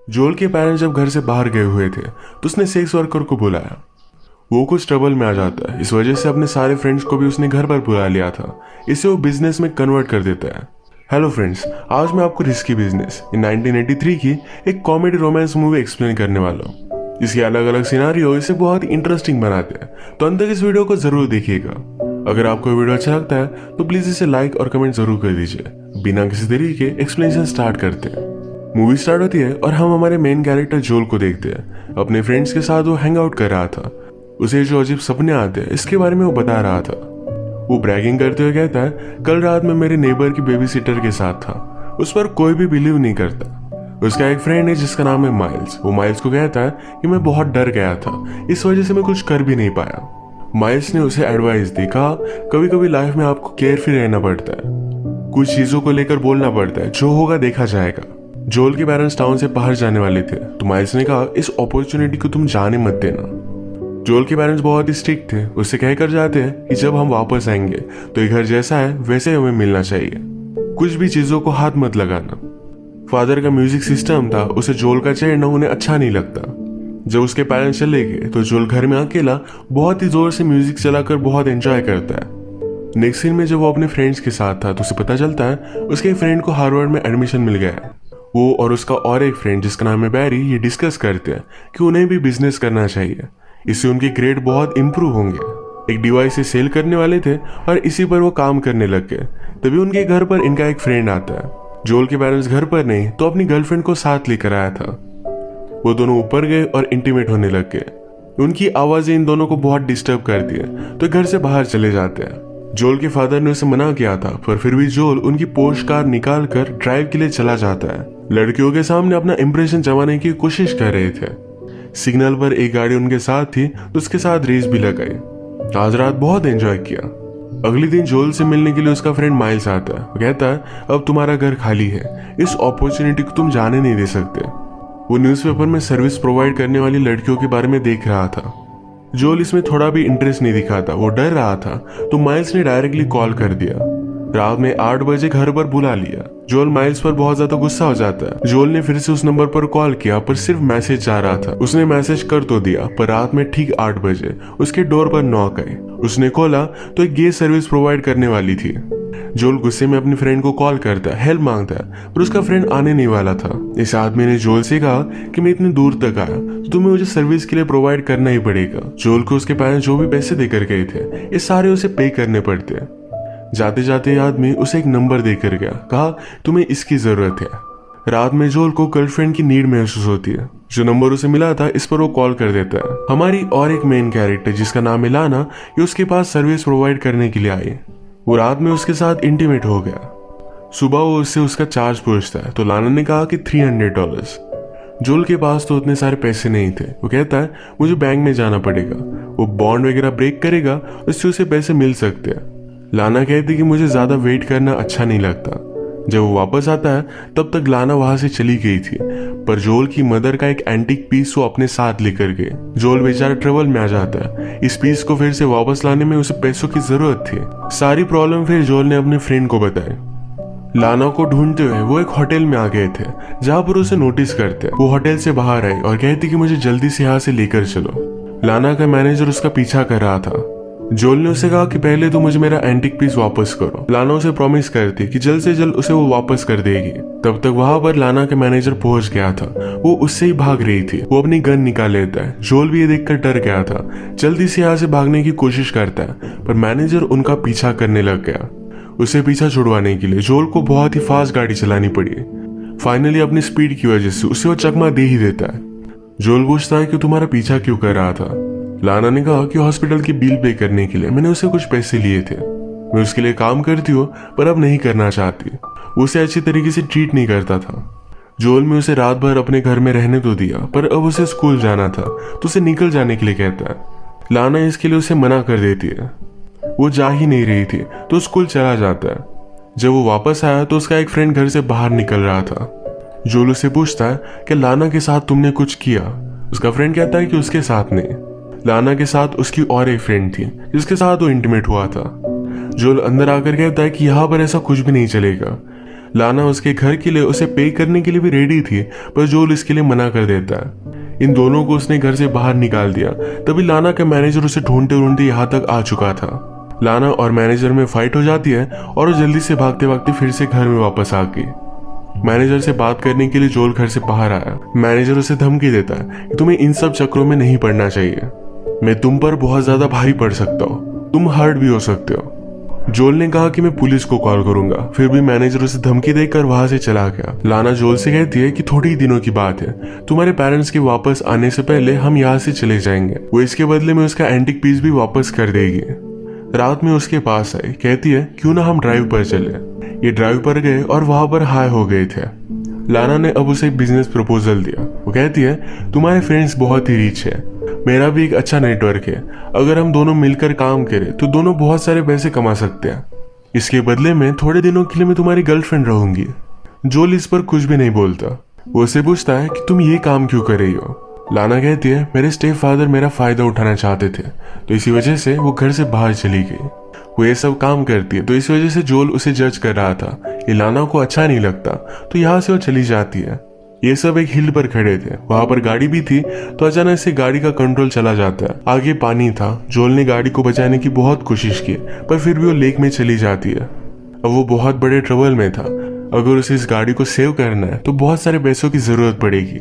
जोल के पेरेंट्स जब घर से बाहर गए हुए थे तो उसने सेक्स वर्कर को बुलाया। वो कुछ ट्रबल में आ जाता है, इस वजह से अपने सारे फ्रेंड्स को भी उसने घर पर बुला लिया था। इसे वो बिजनेस में कन्वर्ट कर देता है। हेलो फ्रेंड्स, आज मैं आपको रिस्की बिजनेस इन 1983 की एक कॉमेडी रोमांस मूवी एक्सप्लेन करने वाला हूँ। इसके अलग अलग सिनारियो इसे बहुत ही इंटरेस्टिंग बनाते हैं, तो अंत तक इस वीडियो को जरूर देखिएगा। अगर आपको वीडियो अच्छा लगता है तो प्लीज इसे लाइक और कमेंट जरूर कर दीजिए। बिना किसी देरी के एक्सप्लेनेशन स्टार्ट करते हैं। मूवी स्टार्ट होती है और हम हमारे मेन कैरेक्टर जोल को देखते हैं। अपने फ्रेंड्स के साथ वो हैंग आउट कर रहा था। उसे जो अजीब सपने आते हैं इसके बारे में वो बता रहा था। वो ब्रैगिंग करते हुए कहता है, कल रात में मेरे नेबर की बेबी सिटर के साथ था। उस पर कोई भी बिलीव नहीं करता। उसका एक फ्रेंड है जिसका नाम है माइल्स। वो माइल्स को कहता है कि मैं बहुत डर गया था, इस वजह से मैं कुछ कर भी नहीं पाया। माइल्स ने उसे एडवाइस दी, कहा कभी कभी लाइफ में आपको केयरफुल रहना पड़ता है, कुछ चीजों को लेकर बोलना पड़ता है, जो होगा देखा जाएगा। जोल के पेरेंट्स टाउन से बाहर जाने वाले थे तो माइल्स ने कहा, इस अपॉर्चुनिटी को तुम जाने मत देना। जोल के पेरेंट्स बहुत ही स्ट्रिक्ट थे। उससे कहकर जाते हैं कि जब हम वापस आएंगे तो ये घर जैसा है वैसे हमें मिलना चाहिए, कुछ भी चीजों को हाथ मत लगाना। फादर का म्यूजिक सिस्टम था, उसे जोल का छेड़ना उन्हें अच्छा नहीं लगता। जब उसके पेरेंट्स चले गए तो जोल घर में अकेला बहुत ही जोर से म्यूजिक चलाकर बहुत एंजॉय करता है। नेक्स्ट सीन में जब वो अपने फ्रेंड्स के साथ था तो उसे पता चलता है उसके फ्रेंड को हार्वर्ड में एडमिशन मिल गया है। वो और उसका और एक फ्रेंड जिसका नाम है बैरी ये डिस्कस करते हैं कि उन्हें भी बिजनेस करना चाहिए, इससे उनके ग्रेड बहुत इंप्रूव होंगे। एक डिवाइस से सेल करने वाले थे और इसी पर वो काम करने लग गए। तभी उनके घर पर इनका एक फ्रेंड आता है। जोल के पेरेंट्स घर पर नहीं तो अपनी गर्लफ्रेंड को साथ लेकर आया था। वो दोनों ऊपर गए और इंटीमेट होने लग गए। उनकी आवाजें इन दोनों को बहुत डिस्टर्ब करती है तो घर से बाहर चले जाते हैं। जोल के फादर ने उसे मना किया था, पर फिर भी जोल उनकी पोर्श कार निकाल कर ड्राइव के लिए चला जाता है। लड़कियों के सामने अपना इंप्रेशन जमाने की कोशिश कर रहे थे। सिग्नल पर एक गाड़ी उनके साथ थी तो उसके साथ रेस भी लगाई। आज रात बहुत एंजॉय किया। अगले दिन जोल से मिलने के लिए उसका फ्रेंड माइल्स आता है। वो कहता है, अब तुम्हारा घर खाली है, इस अपॉर्चुनिटी को तुम जाने नहीं दे सकते। वो न्यूज़पेपर में सर्विस प्रोवाइड करने वाली लड़कियों के बारे में देख रहा था। जोल इसमें थोड़ा भी इंटरेस्ट नहीं दिखाता, वो डर रहा था। तो माइल्स ने डायरेक्टली कॉल कर दिया। रात में 8 बजे घर पर बुला लिया। जोल माइल्स पर बहुत ज्यादा गुस्सा हो जाता है। जोल ने फिर से उस नंबर पर कॉल किया पर सिर्फ मैसेज जा रहा था। उसने मैसेज कर तो दिया पर रात में ठीक 8 बजे उसके डोर पर नॉक आई। उसने खोला तो एक गे सर्विस प्रोवाइड करने वाली थी। जोल गुस्से में अपने फ्रेंड को कॉल करता है, हेल्प मांगता है, पर उसका फ्रेंड आने नहीं वाला था। इस आदमी ने जोल से कहा कि मैं इतनी दूर तक आया तो तुम्हें मुझे सर्विस के लिए प्रोवाइड करना ही पड़ेगा। जोल को उसके पेरेंट्स जो भी पैसे देकर गए थे ये सारे उसे पे करने पड़ते। जाते जाते आदमी उसे एक नंबर देकर गया, कहा तुम्हें इसकी जरूरत है। रात में जोल को गर्लफ्रेंड की नीड महसूस होती है। जो नंबर उसे मिला था इस पर वो कॉल कर देता है। हमारी और एक मेन कैरेक्टर जिसका नाम है लाना, ये उसके पास सर्विस प्रोवाइड करने के लिए आई। वो रात में उसके साथ इंटीमेट हो गया। सुबह वो उससे उसका चार्ज पूछता है तो लाना ने कहा कि $300। जोल के पास तो उतने सारे पैसे नहीं थे। वो कहता है मुझे बैंक में जाना पड़ेगा, वो बॉन्ड वगैरह ब्रेक करेगा, उससे उसे पैसे मिल सकते हैं। लाना कहती कि मुझे ज्यादा वेट करना अच्छा नहीं लगता। जब वो वापस आता है तब तक लाना वहां से चली गई थी, पर जोल की मदर का एक एंटीक पीस वो अपने साथ लेकर गए। जोल बेचारा ट्रबल में आ जाता है। इस पीस को फिर से वापस लाने में उसे पैसों की जरूरत थी। सारी प्रॉब्लम फिर जोल ने अपने फ्रेंड को बताई। लाना को ढूंढते हुए वो एक होटल में आ गए थे जहां पर उसे नोटिस करते। वो होटल से बाहर आई और कहती कि मुझे जल्दी से यहाँ से लेकर चलो। लाना का मैनेजर उसका पीछा कर रहा था। जोल ने उसे कहा कि पहले तो मुझे मेरा एंटीक पीस वापस करो। लाना उसे प्रॉमिस करती कि जल्द से जल्द उसे वो वापस कर देगी। तब तक वहां पर लाना का मैनेजर पहुंच गया था। वो उससे ही भाग रही थी। वो अपनी गन निकाल लेता है। जोल भी ये देखकर डर गया था, जल्दी से यहाँ से भागने की कोशिश करता है, पर मैनेजर उनका पीछा करने लग गया। उसे पीछा छुड़वाने के लिए जोल को बहुत ही फास्ट गाड़ी चलानी पड़ी। फाइनली अपनी स्पीड की वजह से उसे वो चकमा दे ही देता है। जोल पूछता है कि तुम्हारा पीछा क्यों कर रहा था। लाना ने कहा कि हॉस्पिटल की बिल पे करने के लिए मैंने उसे कुछ पैसे लिए थे। मैं उसके लिए काम करती हूँ पर अब नहीं करना चाहती। वो उसे अच्छी तरीके से ट्रीट नहीं करता था। जोल में उसे रात भर अपने घर में रहने तो दिया, पर अब उसे स्कूल जाना था तो उसे निकल जाने के लिए कहता है। लाना इसके लिए उसे मना कर देती है। वो जा ही नहीं रही थी तो स्कूल चला जाता है। जब वो वापस आया तो उसका एक फ्रेंड घर से बाहर निकल रहा था। जोल उसे पूछता है कि लाना के साथ तुमने कुछ किया। उसका फ्रेंड कहता है कि उसके साथ नहीं। लाना के साथ उसकी और एक फ्रेंड थी जिसके साथ वो इंटीमेट हुआ था। जोल अंदर आकर कहता है कि यहाँ पर ऐसा कुछ भी नहीं चलेगा। लाना उसके घर के लिए उसे पे करने के लिए भी रेडी थी, पर जोल इसके लिए मना कर देता है। इन दोनों को उसने घर से बाहर निकाल दिया। तभी लाना का मैनेजर उसे ढूंढते ढूंढते यहाँ तक आ चुका था। लाना और मैनेजर में फाइट हो जाती है और वो जल्दी से भागते भागते फिर से घर में वापस आ गई। मैनेजर से बात करने के लिए जोल घर से बाहर आया। मैनेजर उसे धमकी देता है कि तुम्हें इन सब चक्रों में नहीं पड़ना चाहिए, मैं तुम पर बहुत ज्यादा भारी पड़ सकता हूँ, तुम हर्ट भी हो सकते हो। जोल ने कहा कि मैं पुलिस को कॉल करूंगा, फिर भी मैनेजर उसे धमकी देकर वहां से चला गया। लाना जोल से कहती है कि थोड़ी ही दिनों की बात है, तुम्हारे पेरेंट्स के वापस आने से पहले हम यहाँ से चले जाएंगे। वो इसके बदले में उसका एंटिक पीस भी वापस कर देगी। रात में उसके पास आई, कहती है क्यों ना हम ड्राइव पर चले। ये ड्राइव पर गए और वहां पर हाई हो गए थे। लाना ने अब उसे एक बिजनेस प्रपोजल दिया। वो कहती है तुम्हारे फ्रेंड्स बहुत ही रिच है, मेरा भी एक अच्छा नेटवर्क है, अगर हम दोनों मिलकर काम करें तो दोनों बहुत सारे पैसे कमा सकते हैं। इसके बदले में थोड़े दिनों के लिए मैं तुम्हारी गर्लफ्रेंड रहूंगी। जोल इस पर कुछ भी नहीं बोलता। वो उसे पूछता है कि तुम ये काम क्यों कर रही हो। लाना कहती है मेरे स्टेप फादर मेरा फायदा उठाना चाहते थे, तो इसी वजह से वो घर से बाहर चली गई। वो ये सब काम करती है, तो इस वजह से जोल उसे जज कर रहा था। ये लाना को अच्छा नहीं लगता, तो यहाँ से वो चली जाती है। ये सब एक हिल पर खड़े थे, वहां पर गाड़ी भी थी, तो अचानक से गाड़ी का कंट्रोल चला जाता है। आगे पानी था। जोल ने गाड़ी को बचाने की बहुत कोशिश की, पर फिर भी वो लेक में चली जाती है। अब वो बहुत बड़े ट्रबल में था। अगर उसे इस गाड़ी को सेव करना है तो बहुत सारे पैसों की जरूरत पड़ेगी।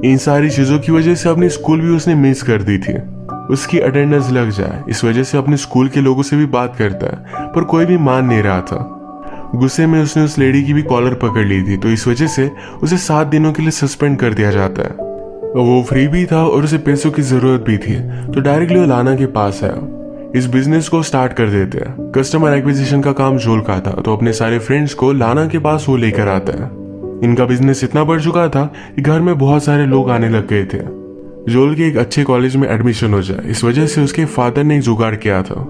इन सारी चीजों की वजह से अपनी स्कूल भी उसने मिस कर दी थी। उसकी अटेंडेंस लग जाए, इस वजह से अपने स्कूल के लोगों से भी बात करता है, पर कोई भी मान नहीं रहा था। गुस्से में उसने उस लेडी की भी कॉलर पकड़ ली थी, तो इस वजह से उसे 7 दिनों के लिए सस्पेंड कर दिया जाता है। वो फ्री भी था और उसे पैसों की जरूरत भी थी, तो डायरेक्टली वो लाना के पास आया। इस बिजनेस को स्टार्ट कर देते हैं। कस्टमर एक्विजिशन का काम जोल का था, तो अपने सारे फ्रेंड्स को लाना के पास वो लेकर आता है। इनका बिजनेस इतना बढ़ चुका था कि घर में बहुत सारे लोग आने लग गए थे। जोल के एक अच्छे कॉलेज में एडमिशन हो जाए, इस वजह से उसके फादर ने एक जुगाड़ किया था।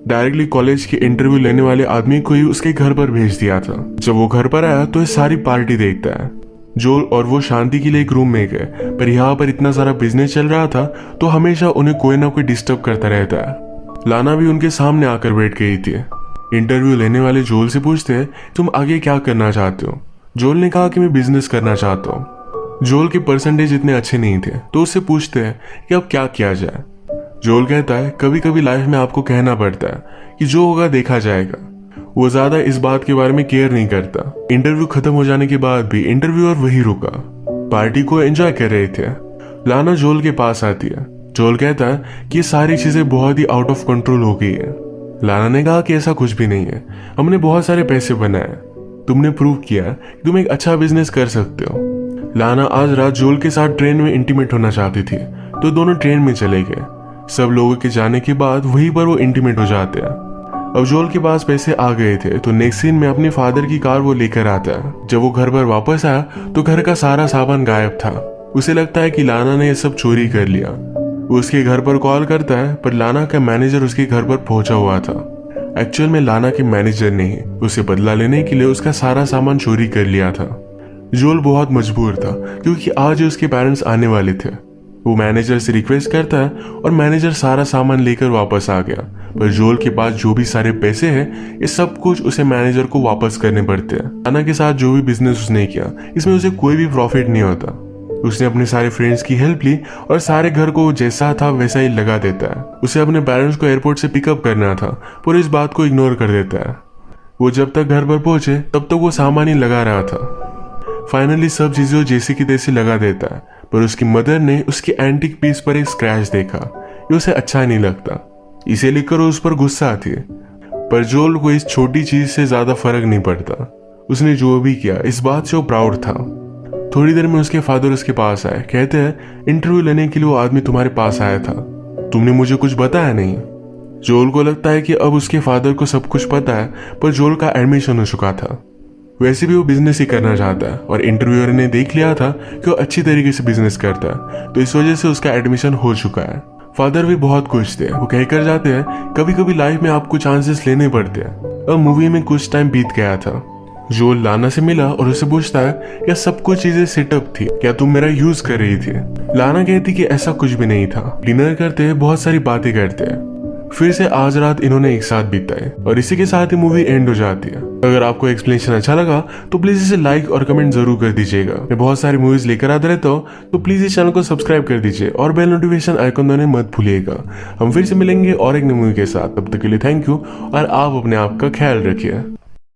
डायरेक्टली कॉलेज के इंटरव्यू लेने वाले आदमी को ही उसके घर पर भेज दिया था। जब वो घर पर आया तो ये सारी पार्टी देखता है। जोल और वो शांति के लिए एक रूम में गए, पर यहाँ पर इतना सारा बिजनेस चल रहा था, तो हमेशा उन्हें कोई ना कोई डिस्टर्ब करता रहता है। लाना भी उनके सामने आकर बैठ गई थी। इंटरव्यू लेने वाले जोल से पूछते हैं तुम आगे क्या करना चाहते हो। जोल ने कहा कि मैं बिजनेस करना चाहता हूँ। जोल के परसेंटेज इतने अच्छे नहीं थे, तो उससे पूछते हैं कि अब क्या किया जाए। जोल कहता है कभी कभी लाइफ में आपको कहना पड़ता है कि जो होगा देखा जाएगा। वो ज्यादा इस बात के बारे में केयर नहीं करता। इंटरव्यू खत्म हो जाने के बाद भी इंटरव्यूअर वही रुका, पार्टी को एंजॉय कर रहे थे। लाना जोल के पास आती है। जोल कहता है कि ये सारी चीजें बहुत ही आउट ऑफ कंट्रोल हो गई है। लाना ने कहा कि ऐसा कुछ भी नहीं है, हमने बहुत सारे पैसे बनाए, तुमने प्रूव किया कि तुम एक अच्छा बिजनेस कर सकते हो। लाना आज रात जोल के साथ ट्रेन में इंटीमेट होना चाहती थी, तो दोनों ट्रेन में चले गए। सब लोगों के जाने के बाद वहीं पर वो इंटीमेट हो जाते हैं। अब जोल के पास पैसे आ गए थे, तो नेक्स्ट सीन में अपने फादर की कार वो लेकर आता है। जब वो घर पर वापस आया तो घर का सारा सामान गायब था। उसे लगता है कि लाना ने ये सब चोरी कर लिया। वो उसके घर पर कॉल करता है, पर लाना का मैनेजर उसके घर पर पहुंचा हुआ था। एक्चुअल में लाना के मैनेजर ने ही उसे बदला लेने के लिए उसका सारा सामान चोरी कर लिया था। जोल बहुत मजबूर था, क्योंकि आज उसके पेरेंट्स आने वाले थे। वो मैनेजर से रिक्वेस्ट करता है और मैनेजर सारा सामान लेकर वापस आ गया, पर जोल के पास जो भी सारे पैसे हैं, ये सब कुछ उसे मैनेजर को वापस करने पड़ते हैं। लाना के साथ जो भी बिजनेस उसने किया, इसमें उसे कोई भी प्रॉफिट नहीं होता। उसने अपने सारे फ्रेंड्स की हेल्प ली और सारे घर को जैसा था वैसा ही लगा देता है। उसे अपने पेरेंट्स को एयरपोर्ट से पिकअप करना था, पर इस बात को इग्नोर कर देता है। वो जब तक घर पर पहुंचे तब तक वो सामान ही लगा रहा था। फाइनली सब चीजें जैसे की तैसे लगा देता है, पर उसकी मदर ने उसके एंटिक पीस पर एक स्क्रैच देखा। ये उसे अच्छा नहीं लगता, इसे लेकर वो उस पर गुस्सा आती है। पर जोल को इस छोटी चीज से ज्यादा फर्क नहीं पड़ता। उसने जो भी किया इस बात से वो प्राउड था। थोड़ी देर में उसके फादर उसके पास आए। कहते हैं इंटरव्यू लेने के लिए वो आदमी तुम्हारे पास आया था, तुमने मुझे कुछ बताया नहीं। जोल को लगता है कि अब उसके फादर को सब कुछ पता है, पर जोल का एडमिशन हो चुका था। वैसे भी वो बिजनेस ही करना चाहता है, और इंटरव्यूअर ने देख लिया था कि वो अच्छी तरीके से बिजनेस करता है, तो इस वजह से उसका एडमिशन हो चुका है। फादर भी बहुत खुश थे। वो कहकर जाते हैं कभी कभी लाइफ में आपको चांसेस लेने पड़ते हैं। अब मूवी में कुछ टाइम बीत गया था। जोल लाना से मिला और उसे पूछता है क्या सब कुछ चीजें सेटअप थी, क्या तुम मेरा यूज कर रही थी। लाना कहती कि ऐसा कुछ भी नहीं था। डिनर करते बहुत सारी बातें करते हैं। फिर से आज रात इन्होंने एक साथ बिताए और इसी के साथ ही मूवी एंड हो जाती है। अगर आपको एक्सप्लेनेशन अच्छा लगा तो प्लीज इसे लाइक और कमेंट जरूर कर दीजिएगा। मैं बहुत सारी मूवीज लेकर आता रहता हूँ, तो प्लीज इस चैनल को सब्सक्राइब कर दीजिए और बेल नोटिफिकेशन आइकन दबाना मत भूलिएगा। हम फिर से मिलेंगे और एक नई मूवी के साथ, तब तक के लिए थैंक यू और आप अपने आप का ख्याल रखिए।